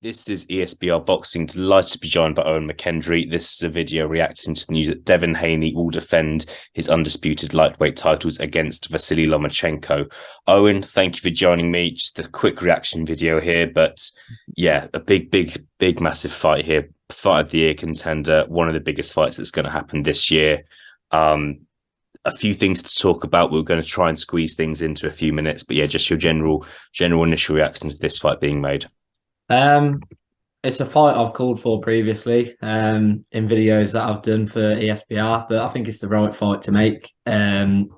This is ESBR Boxing. Delighted to be joined by Owen McKendry. This is a video reacting to the news that Devin Haney will defend his undisputed lightweight titles against Vasyl Lomachenko. Owen, thank you for joining me. Just a quick reaction video here, but yeah, a big, massive fight here. Fight of the year contender, one of the biggest fights that's going to happen this year. A few things to talk about. We're going to try and squeeze things into a few minutes, but yeah, just your general initial reaction to this fight being made. It's a fight I've called for previously in videos that I've done for ESPR, but I think it's the right fight to make. No,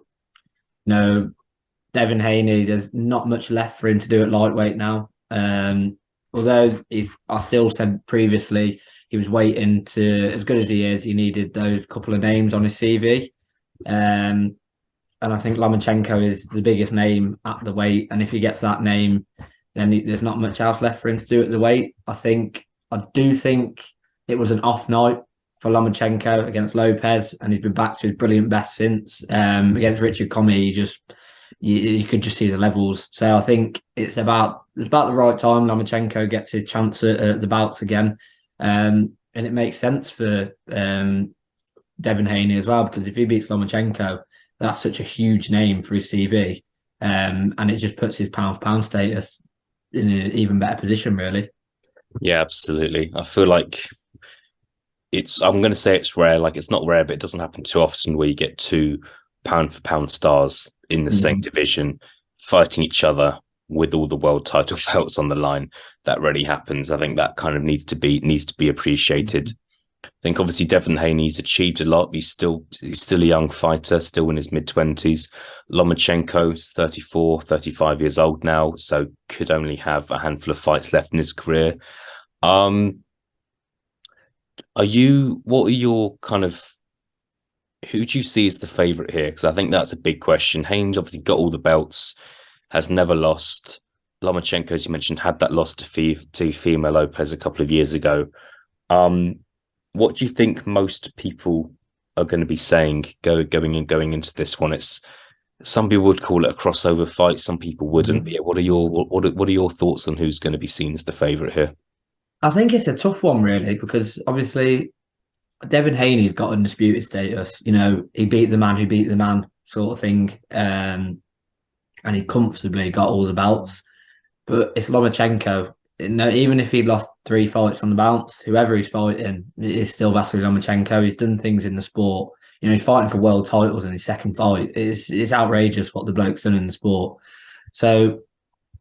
Devin Haney, there's not much left for him to do at lightweight now. Although I still said previously he was waiting to, as good as he is, he needed those couple of names on his CV. And I think Lomachenko is the biggest name at the weight, and if he gets that name, then there's not much else left for him to do at the weight. I do think it was an off night for Lomachenko against Lopez, and he's been back to his brilliant best since. Against Richard Comey, you could just see the levels. So I think it's about the right time Lomachenko gets his chance at the bouts again, and it makes sense for Devin Haney as well, because if he beats Lomachenko, that's such a huge name for his CV, and it just puts his pound for pound status in an even better position, really. Yeah, absolutely. I feel like I'm going to say it's rare. Like, it's not rare, but it doesn't happen too often where you get two pound for pound stars in the same division fighting each other with all the world title belts on the line. That rarely happens. I think that kind of needs to be appreciated. I think obviously Devin Haney's achieved a lot. He's still a young fighter, still in his mid-20s. Lomachenko is 34, 35 years old now, so could only have a handful of fights left in his career. What are your kind of, who do you see as the favourite here? Because I think that's a big question. Haney's obviously got all the belts, has never lost. Lomachenko, as you mentioned, had that loss to Fima Lopez a couple of years ago. What do you think most people are going to be saying going into this one? It's, some people would call it a crossover fight, some people wouldn't. But yeah, what are your thoughts on who's going to be seen as the favourite here? I think it's a tough one, really, because obviously Devin Haney's got undisputed status. You know, he beat the man who beat the man, sort of thing, and he comfortably got all the belts. But it's Lomachenko. No, even if he'd lost 3 fights on the bounce, whoever he's fighting is still Vasyl Lomachenko. He's done things in the sport. You know, he's fighting for world titles in his second fight. It's outrageous what the bloke's done in the sport. So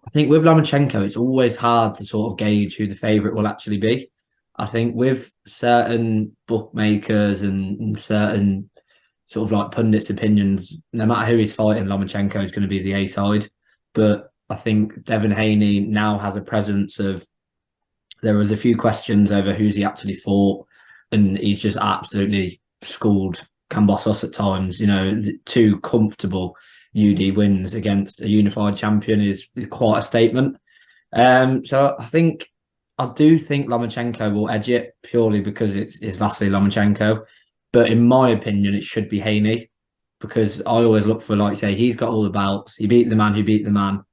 I think with Lomachenko, it's always hard to sort of gauge who the favourite will actually be. I think with certain bookmakers and certain sort of like pundits' opinions, no matter who he's fighting, Lomachenko is going to be the A side. But I think Devin Haney now has a presence of, there was a few questions over who's he actually fought, and he's just absolutely schooled Cambosos at times. You know, 2 comfortable UD wins against a unified champion is quite a statement. So I do think Lomachenko will edge it purely because it's Vasyl Lomachenko. But in my opinion, it should be Haney, because I always look for, like you say, he's got all the belts. He beat the man who beat the man.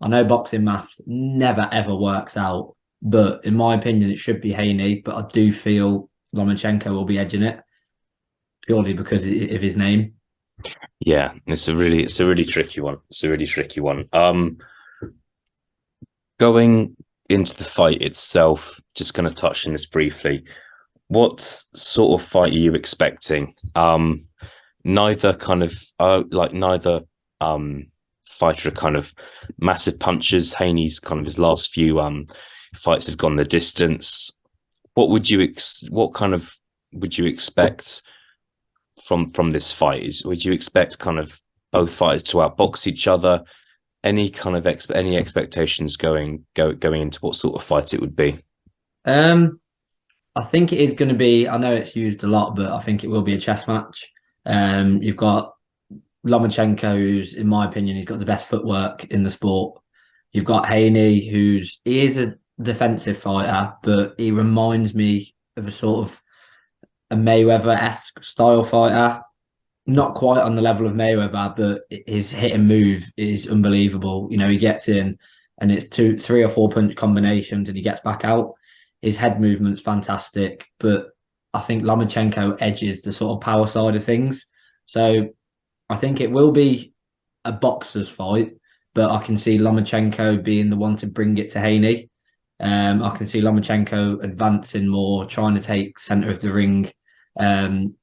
I know boxing math never, ever works out, but in my opinion, it should be Haney. But I do feel Lomachenko will be edging it purely because of his name. Yeah, it's a really tricky one. It's a really tricky one. Going into the fight itself, just going to touch on this briefly. What sort of fight are you expecting? Neither fighter are kind of massive punches. Haney's kind of, his last few fights have gone the distance. What would you expect from this fight? Would you expect kind of both fighters to outbox each other? Any kind of any expectations going into what sort of fight it would be? I think it is going to be, I know it's used a lot, but I think it will be a chess match. You've got Lomachenko, who's, in my opinion, he's got the best footwork in the sport. You've got Haney, he is a defensive fighter, but he reminds me of a sort of a Mayweather-esque style fighter. Not quite on the level of Mayweather, but his hit and move is unbelievable. You know, he gets in and it's 3 or 4 punch combinations and he gets back out. His head movement's fantastic, but I think Lomachenko edges the sort of power side of things. So I think it will be a boxer's fight, but I can see Lomachenko being the one to bring it to Haney. I can see Lomachenko advancing more, trying to take centre of the ring, and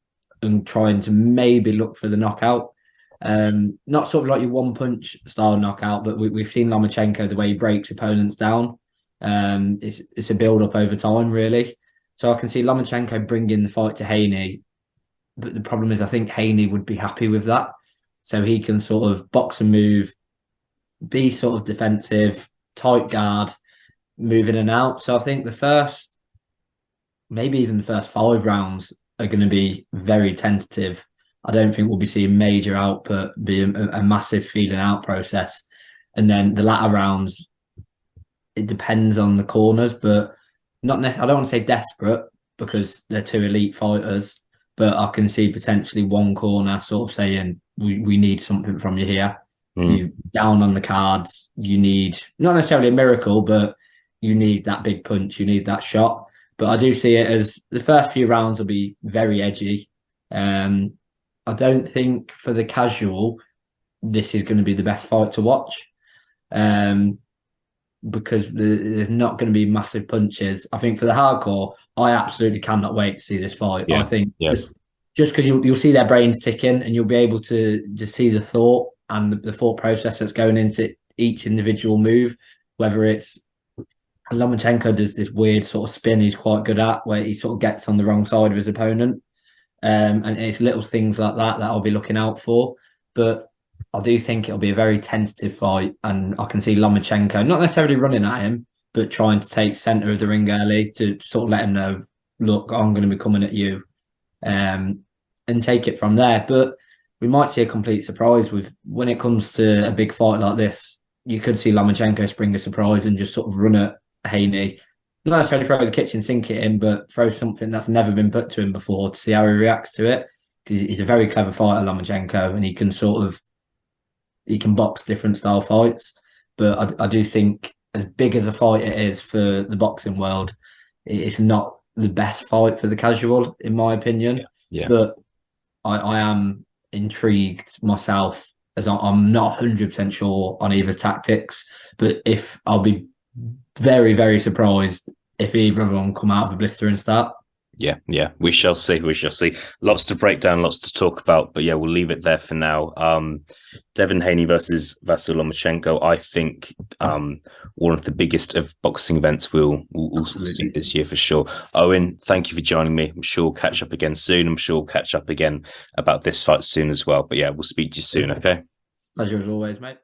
trying to maybe look for the knockout. Not sort of like your one punch style knockout, but we've seen Lomachenko, the way he breaks opponents down. It's a build up over time, really. So I can see Lomachenko bringing the fight to Haney, but the problem is I think Haney would be happy with that. So he can sort of box and move, be sort of defensive, tight guard, move in and out. So I think maybe even the first 5 rounds are going to be very tentative. I don't think we'll be seeing major output, be a massive feeling out process. And then the latter rounds, it depends on the corners, but I don't want to say desperate because they're two elite fighters, but I can see potentially one corner sort of saying, we need something from you here. You down on the cards, you need not necessarily a miracle, but you need that big punch, you need that shot. But I do see it as the first few rounds will be very edgy. I don't think for the casual, this is going to be the best fight to watch. Because there's not going to be massive punches. I think for the hardcore, I absolutely cannot wait to see this fight. I think just because you'll see their brains ticking and you'll be able to just see the thought and the thought process that's going into each individual move, whether it's Lomachenko does this weird sort of spin he's quite good at, where he sort of gets on the wrong side of his opponent. And it's little things like that I'll be looking out for. But I do think it'll be a very tentative fight, and I can see Lomachenko not necessarily running at him, but trying to take centre of the ring early to sort of let him know, look, I'm going to be coming at you, and take it from there. But we might see a complete surprise when it comes to a big fight like this. You could see Lomachenko spring a surprise and just sort of run at Haney. Not necessarily throw the kitchen sink at him, but throw something that's never been put to him before to see how he reacts to it. Because he's a very clever fighter, Lomachenko, and he can box different style fights. But I do think, as big as a fight it is for the boxing world, it's not the best fight for the casual, in my opinion. Yeah. But I am intrigued myself, as I'm not 100% sure on either tactics. But I'll be very, very surprised if either of them come out of a blistering start. Yeah. We shall see. Lots to break down, lots to talk about. But yeah, we'll leave it there for now. Devin Haney versus Vasyl Lomachenko. I think one of the biggest of boxing events we'll see this year for sure. Owen, thank you for joining me. I'm sure we'll catch up again soon. I'm sure we'll catch up again about this fight soon as well. But yeah, we'll speak to you soon, okay? Pleasure as always, mate.